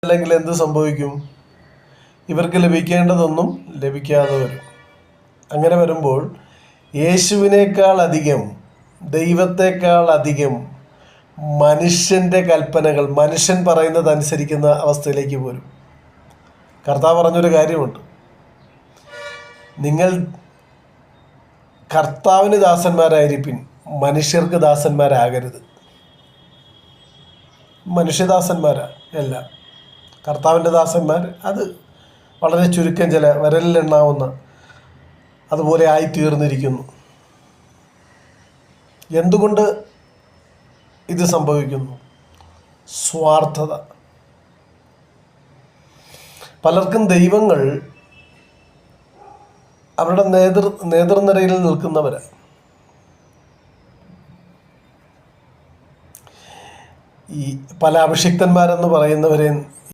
അല്ലെങ്കിൽ എന്ത് സംഭവിക്കും? ഇവർക്ക് ലഭിക്കേണ്ടതൊന്നും ലഭിക്കാതെ വരും. അങ്ങനെ വരുമ്പോൾ യേശുവിനേക്കാൾ അധികം, ദൈവത്തെക്കാൾ അധികം മനുഷ്യൻ്റെ കൽപ്പനകൾ, മനുഷ്യൻ പറയുന്നത് അനുസരിക്കുന്ന അവസ്ഥയിലേക്ക് പോരും. കർത്താവ് പറഞ്ഞൊരു കാര്യമുണ്ട്, നിങ്ങൾ കർത്താവിന് ദാസന്മാരായിരിപ്പിൻ, മനുഷ്യർക്ക് ദാസന്മാരാകരുത്. മനുഷ്യദാസന്മാരാ എല്ലാം. കർത്താവിൻ്റെ ദാസന്മാർ അത് വളരെ ചുരുക്കം, ചില വിരലിലെണ്ണാവുന്ന അതുപോലെ ആയിത്തീർന്നിരിക്കുന്നു. എന്തുകൊണ്ട് ഇത് സംഭവിക്കുന്നു? സ്വാർത്ഥത. പലർക്കും ദൈവങ്ങൾ അവരുടെ നേതൃനിരയിൽ നിൽക്കുന്നവരാണ്. ഈ പല അഭിഷിക്തന്മാരെന്ന് പറയുന്നവരെ